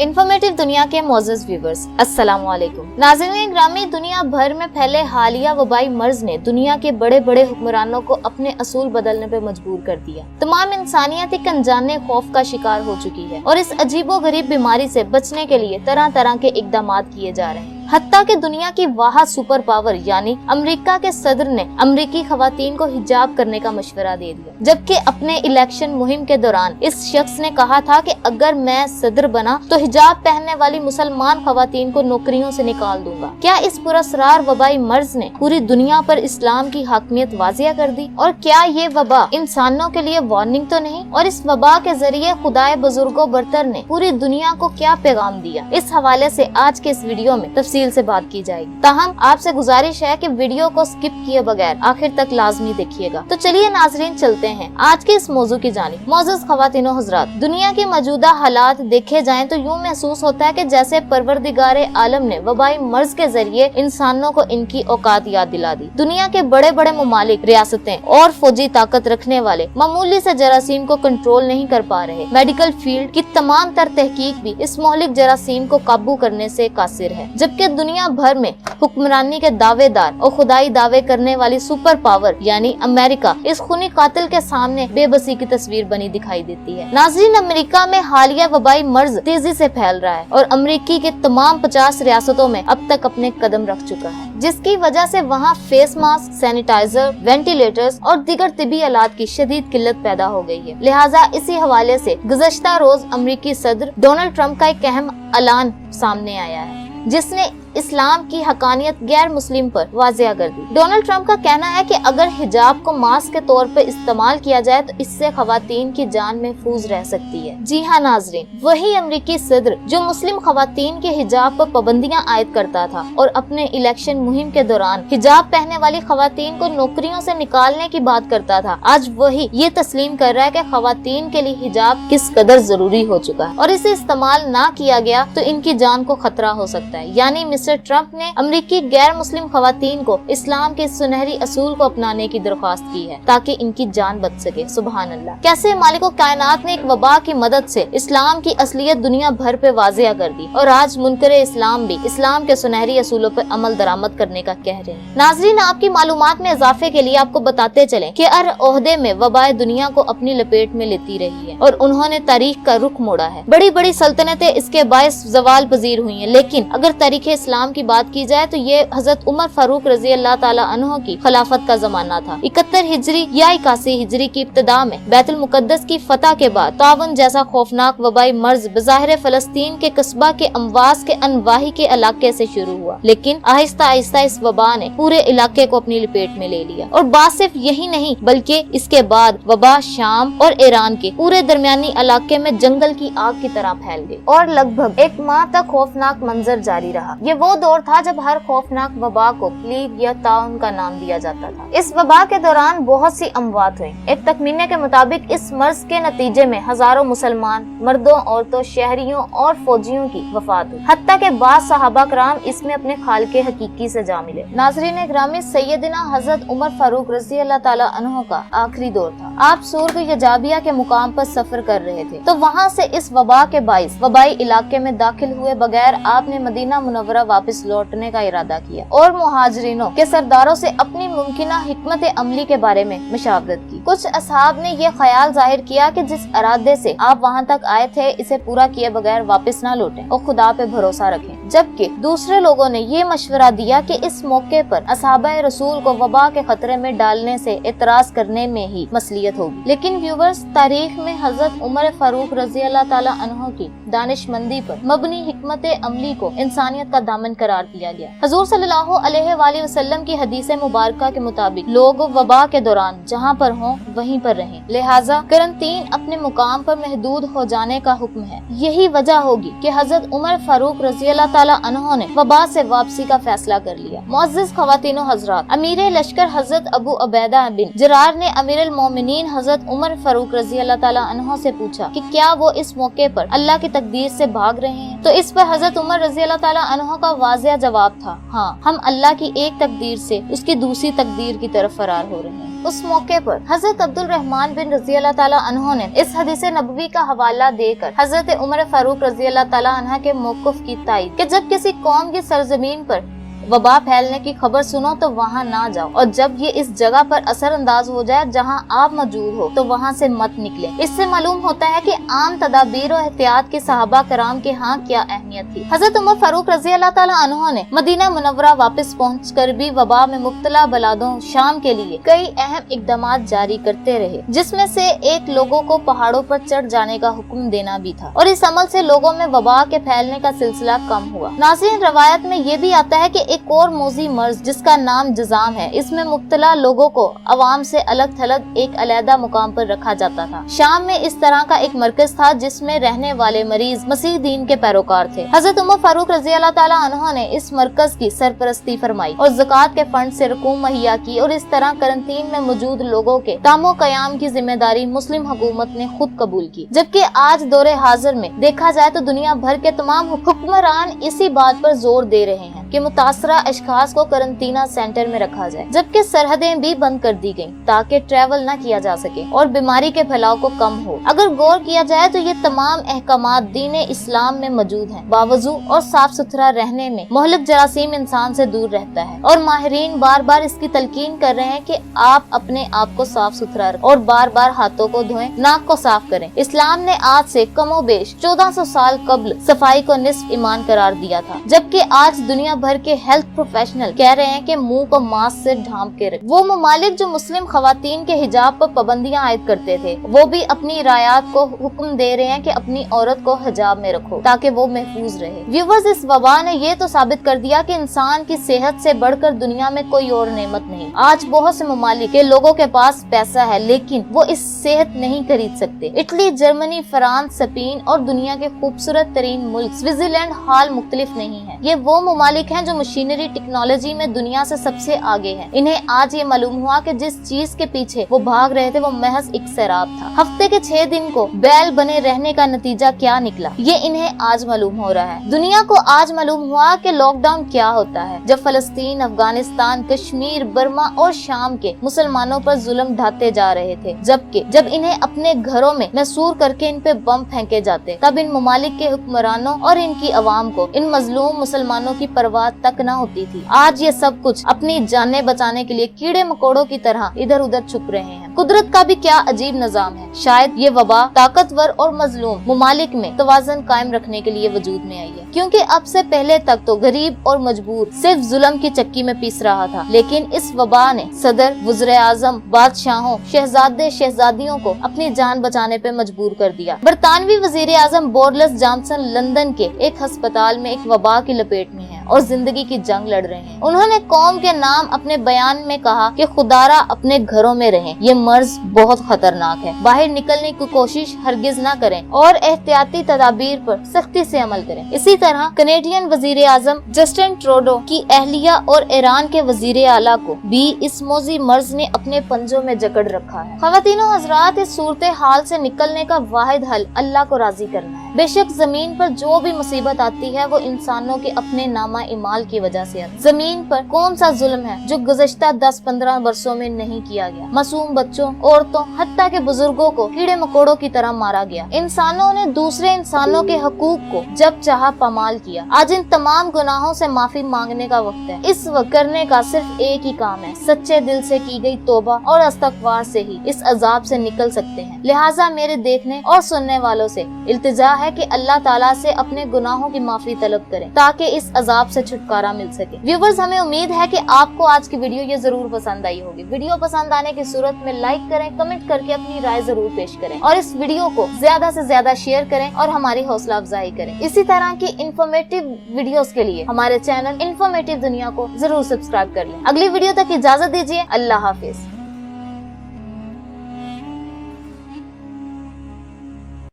Informative दुनिया के मोअज़्ज़ज़ viewers, अस्सलाम वालेकुम। नाज़रीन ग्रामी, दुनिया भर में फैले हालिया वबाई मर्ज ने दुनिया के बड़े बड़े हुक्मरानों को अपने असूल बदलने पे मजबूर कर दिया। तमाम इंसानियत एक अनजाने खौफ का शिकार हो चुकी है और इस अजीबोगरीब बीमारी से बचने के लिए तरह तरह के इक़दामात किए जा रहे हैं। हत्ता कि दुनिया की वाहिद सुपर पावर यानी अमेरिका के सदर ने अमेरिकी खवातीन को हिजाब करने का मशवरा दे दिया, जबकि अपने इलेक्शन मुहिम के दौरान इस शख्स ने कहा था कि अगर मैं सदर बना तो हिजाब पहनने वाली मुसलमान खवातीन को नौकरियों से निकाल दूंगा। क्या इस पुरअसरार वबाई मर्ज ने पूरी दुनिया पर इस्लाम की हाकमियत वाजिया कर दी? और क्या ये वबा इंसानों के लिए वार्निंग तो नहीं? और इस वबा के जरिए खुदाए बुजुर्गों बरतर ने पूरी दुनिया को क्या पैगाम दिया? इस हवाले से आज के इस वीडियो में तफसील से बात की जाएगी। ताहम आपसे गुजारिश है कि वीडियो को स्किप किए बगैर आखिर तक लाजमी देखिएगा। तो चलिए नाजरीन, चलते हैं आज के इस मौजू की जानिब। मोअज़्ज़ज़ ख़वातीन व हज़रात, दुनिया के मौजूदा हालात देखे जाएं तो यूं महसूस होता है कि जैसे परवरदिगारे आलम ने वबाई मर्ज के जरिए इंसानों को इनकी औकात याद दिला दी। दुनिया के बड़े बड़े मुमालिक, रियासतें और फौजी ताकत रखने वाले मामूली से जरासीम को कंट्रोल नहीं कर पा रहे। मेडिकल फील्ड की तमाम तर तहकीक भी इस मौलिक जरासीम को काबू करने से कासिर है, जबकि दुनिया भर में हुक्मरानी के दावेदार और खुदाई दावे करने वाली सुपर पावर यानी अमेरिका इस खूनी कातिल के सामने बेबसी की तस्वीर बनी दिखाई देती है। नाज़रीन, अमेरिका में हालिया वबाई मर्ज तेजी से फैल रहा है और अमेरिकी के तमाम 50 रियासतों में अब तक अपने कदम रख चुका है, जिसकी वजह से वहाँ फेस मास्क, सैनिटाइजर, वेंटिलेटर्स और दीगर तिबी आलात की शदीद किल्लत पैदा हो गई है। लिहाजा इसी हवाले से गुज़श्ता रोज अमेरिकी सदर डोनाल्ड ट्रंप का एक अहम ऐलान सामने आया है, जिसने इस्लाम की हकानियत गैर मुस्लिम पर वाजिया कर दी। डोनाल्ड ट्रंप का कहना है कि अगर हिजाब को मास्क के तौर पर इस्तेमाल किया जाए तो इससे खवातीन की जान महफूज रह सकती है। जी हाँ नाजरीन, वही अमेरिकी सदर जो मुस्लिम खवातीन के हिजाब पर पाबंदियां आयद करता था और अपने इलेक्शन मुहिम के दौरान हिजाब पहनने वाली खवातीन को नौकरियों से निकालने की बात करता था, आज वही ये तस्लीम कर रहा है कि खवातीन के लिए हिजाब किस कदर जरूरी हो चुका है और इसे इस्तेमाल ना किया गया तो इनकी जान को खतरा हो सकता है। यानी मिस्टर ट्रंप ने अमेरिकी गैर मुस्लिम खवातीन को इस्लाम के सुनहरी असूल को अपनाने की दरख्वास्त की है ताकि इनकी जान बच सके। सुभान अल्लाह। कैसे मालिको कायनात ने एक वबा की मदद से इस्लाम की असलियत दुनिया भर पे वाजिया कर दी और आज मुनकरे इस्लाम भी इस्लाम के सुनहरी असूलों पर अमल दरामद करने का कह रहे हैं। नाजरीन, आपकी मालूमात में इजाफे के लिए आपको बताते चले कि हर ओहदे में वबाए दुनिया को अपनी लपेट में लेती रही है और उन्होंने तारीख का रुख मोड़ा है। बड़ी बड़ी सल्तनतें इसके बायस जवाल पजीर हुई है, लेकिन अगर तारीख इस्लाम की बात की जाए तो ये हजरत उमर फारूक रजी अल्लाह ताला अन्हो की खिलाफत का जमाना था। 71 हिजरी या 81 हिजरी की इब्तिदा में बैतुल मुकद्दस की फतह के बाद तावन जैसा खौफनाक वबाई मर्ज बज़ाहिर फलस्तीन के कस्बा के अमवास के अनवाही के इलाके से शुरू हुआ, लेकिन आहिस्ता आहिस्ता इस वबा ने पूरे इलाके को अपनी लपेट में ले लिया। और बात सिर्फ यही नहीं बल्कि इसके बाद वबा शाम और ईरान के पूरे दरमियानी इलाके में जंगल की आग की तरह फैल गई और लगभग एक माह तक खौफनाक मंजर जारी रहा। ये वो दौर था जब हर खौफनाक वबा को प्लीग या ताउन का नाम दिया जाता था। इस वबा के दौरान बहुत सी अमवात हुई। एक तखमीने के मुताबिक इस मर्ज के नतीजे में हजारों मुसलमान मर्दों, औरतों, शहरियों और फौजियों की वफात हुई। हत्ता के बाद सहाबा कराम इसमें अपने खालिक हकीकी से जा मिले। नाज़रीन ग्रामी, सैयदना हजरत उमर फारूक रज़ी अल्लाह ताला अन्हो का आखिरी दौर था। आप सूर्ग यजाबिया के मुकाम पर सफर कर रहे थे तो वहाँ से इस वबा के बाइस वबाई इलाके में दाखिल हुए बगैर आपने मदीना मुनव्वरा वापस लौटने का इरादा किया और मुहाजिरीनों के सरदारों से अपनी मुमकिना हिकमत अमली के बारे में मशावरत की। कुछ असहाब ने यह ख्याल जाहिर किया कि जिस इरादे से आप वहाँ तक आए थे इसे पूरा किए बगैर वापस न लौटें और खुदा पे भरोसा रखें, जबकि दूसरे लोगों ने ये मशवरा दिया कि इस मौके पर असहाबे रसूल को वबा के खतरे में डालने से एतराज करने में ही मसलियत होगी। लेकिन व्यूवर्स, तारीख में हजरत उमर फारूक रजी अल्लाह ताला अन्हो की दानिशमंदी पर मबनी हिकमत अमली को इंसानियत का दामन करार दिया गया। हुजूर सल्लल्लाहु अलैहि वसल्लम की हदीस मुबारका के मुताबिक लोग वबा के दौरान जहाँ पर हों वहीं पर रहें, लिहाजा करंतीन अपने मुकाम पर महदूद हो जाने का हुक्म है। यही वजह होगी कि हजरत उमर फारूक रजी अल्लाह ताला अन्हो ने वबा से वापसी का फैसला कर लिया। मुअज़्ज़ज़ ख़वातीन व हज़रात, अमीर लश्कर हजरत अबू उबैदा बिन जरार ने अमीर अल मोमिनीन हजरत उमर फारूक रजी अल्लाह ताला अन्हो से पूछा कि क्या वो इस मौके पर अल्लाह की तकदीर से भाग रहे हैं? तो इस पर हजरत उमर रजी अल्लाह ताला अन्हो का वाज़िया जवाब था, हाँ, हम अल्लाह की एक तकदीर से उसकी दूसरी तकदीर की तरफ फरार हो रहे हैं। उस मौके पर हजरत हजरत अब्दुल रहमान बिन रजी अल्लाह ताला अन्हो ने इस हदीस नबवी का हवाला देकर हजरत उमर फारूक रजी अल्लाह ताला अन्हा के मौक़िफ़ की तायीद कि जब किसी कौम की सरजमीन पर वबा फैलने की खबर सुनो तो वहाँ ना जाओ, और जब ये इस जगह पर असर अंदाज हो जाए जहाँ आप मौजूद हो तो वहाँ से मत निकले। इससे मालूम होता है कि आम तदाबीर और एहतियात की सहाबा कराम के यहाँ क्या अहमियत थी। हजरत उमर फारूक रजी अल्लाह ताला अन्हो ने मदीना मुनव्वरा वापस पहुँचकर भी वबा में मुब्तला बलादों शाम के लिए कई अहम इक़दामात जारी करते रहे, जिसमें से एक लोगों को पहाड़ों पर चढ़ जाने का हुक्म देना भी था, और इस अमल से लोगों में वबा के फैलने का सिलसिला कम हुआ। नाज़रीन, रवायत में ये भी आता है कि एक और मोजी मर्ज जिसका नाम जज़ाम है, इसमें मुब्तला लोगों को अवाम से अलग थलग एक अलहदा मुकाम पर रखा जाता था। शाम में इस तरह का एक मरकज था जिसमें रहने वाले मरीज मसीह दीन के पैरोकार थे। हजरत उमर फारूक रजी अल्लाह ताला अन्हो ने इस मरकज की सरपरस्ती फरमाई और ज़कात के फंड से रकूम मुहैया की, और इस तरह करंटीन में मौजूद लोगों के तामो कयाम की जिम्मेदारी मुस्लिम हुकूमत ने खुद कबूल की। जबकि आज दौरे हाजिर में देखा जाए तो दुनिया भर के तमाम हुक्मरान इसी बात पर जोर दे रहे हैं कि मुतासरा अशखास को करंटीना सेंटर में रखा जाए, जबकि सरहदें भी बंद कर दी गयी ताकि ट्रैवल न किया जा सके और बीमारी के फैलाव को कम हो। अगर गौर किया जाए तो ये तमाम अहकामात दीन इस्लाम में मौजूद हैं। बावजू और साफ सुथरा रहने में मोहलिक जरासीम इंसान से दूर रहता है, और माहिरीन बार बार इसकी तलकीन कर रहे हैं कि आप अपने आप को साफ सुथरा रखें और बार बार हाथों को धोएं, नाक को साफ करें। इस्लाम ने आज से कमोबेश 1400 साल कबल सफाई को निस्फ ईमान करार दिया था, जबकि आज दुनिया भर के हेल्थ प्रोफेशनल कह रहे हैं कि मुंह को मास्क से ढांप के रखें। वो ममालिक जो मुस्लिम खवातीन के हिजाब पर पाबंदियां आयद करते थे, वो भी अपनी रायात को हुक्म दे रहे हैं कि अपनी औरत को हिजाब में रखो ताकि वो महफूज रहे। व्यूअर्स, इस वबा ने ये तो साबित कर दिया कि इंसान की सेहत से बढ़कर दुनिया में कोई और नेमत नहीं। आज बहुत से ममालिक के लोगों के पास पैसा है, लेकिन वो इस सेहत नहीं खरीद सकते। इटली, जर्मनी, फ्रांस, स्पेन और दुनिया के खूबसूरत तरीन मुल्क स्विट्जरलैंड हाल मुख्तलिफ नहीं है। ये वो ममालिक हैं जो मशीनरी टेक्नोलॉजी में दुनिया से सबसे आगे हैं। इन्हें आज ये मालूम हुआ कि जिस चीज के पीछे वो भाग रहे थे वो महज एक सैराब था। हफ्ते के 6 दिन को बैल बने रहने का नतीजा क्या निकला, ये इन्हें आज मालूम हो रहा है। दुनिया को आज मालूम हुआ कि लॉकडाउन क्या होता है, जब फलस्तीन, अफगानिस्तान, कश्मीर, बर्मा और शाम के मुसलमानों पर जुल्म ढाते जा रहे थे, जबकि जब इन्हें अपने घरों में मैसूर करके इन पे बम फेंके जाते, तब इन ममालिक के हुक्मरानों और इनकी अवाम को इन मजलूम मुसलमानों की परवाह तक न होती थी। आज ये सब कुछ अपनी जानें बचाने के लिए कीड़े मकोड़ों की तरह इधर उधर छुप रहे हैं। कुदरत का भी क्या अजीब निजाम है। शायद ये वबा ताकतवर और मजलूम ममालिक में तवाज़ुन कायम रखने के लिए वजूद में आई है, क्योंकि अब से पहले तक तो गरीब और मजबूर सिर्फ जुल्म की चक्की में पीस रहा था, लेकिन इस वबा ने सदर, वज़ीर आज़म, बादशाहों, शहजादे, शहजादियों को अपनी जान बचाने पे मजबूर कर दिया। बरतानवी वज़ीर आज़म बोरिस जॉनसन लंदन के एक अस्पताल में एक वबा की लपेट में है और जिंदगी की जंग लड़ रहे हैं। उन्होंने कौम के नाम अपने बयान में कहा कि खुदारा अपने घरों में रहें, ये मर्ज बहुत खतरनाक है, बाहर निकलने की कोशिश हरगिज न करें और एहतियाती तदाबीर पर सख्ती से अमल करें। इसी तरह कनेडियन वजीर आजम जस्टिन ट्रूडो की अहलिया और ईरान के वजीर आला को भी इस मौजी मर्ज ने अपने पंजों में जकड़ रखा है। ख़वातीनो हज़रात, इस सूरत हाल से निकलने का वाहिद हल अल्लाह को राजी करना है। बेशक जमीन पर जो भी मुसीबत आती है वो इंसानों के अपने नामा इमाल की वजह से आती है। जमीन पर कौन सा जुल्म है जो गुज़श्ता 10-15 वर्षों में नहीं किया गया। मासूम बच्चों, औरतों, हत्ता के बुजुर्गों को कीड़े मकोड़ों की तरह मारा गया। इंसानों ने दूसरे इंसानों के हकूक को जब चाहा पामाल किया। आज इन तमाम गुनाहों से माफी मांगने का वक्त है। इस वक्त करने का सिर्फ एक ही काम है, सच्चे दिल से की गई तौबा और इस्तग़फ़ार से ही इस अजाब से निकल सकते हैं। लिहाजा मेरे देखने और सुनने वालों से इल्तिजा है कि अल्लाह ताला से अपने गुनाहों की माफी तलब करें ताकि इस अजाब से छुटकारा मिल सके। व्यूवर्स, हमें उम्मीद है कि आपको आज की वीडियो ये जरूर पसंद आई होगी। वीडियो पसंद आने की सूरत में लाइक करें, कमेंट करके अपनी राय जरूर पेश करें और इस वीडियो को ज्यादा से ज्यादा शेयर करें और हमारी हौसला अफजाई करें। इसी तरह की इंफॉर्मेटिव वीडियोस के लिए हमारे चैनल इन्फॉर्मेटिव दुनिया को जरूर सब्सक्राइब कर लें। अगली वीडियो तक इजाजत दीजिए। अल्लाह हाफिज।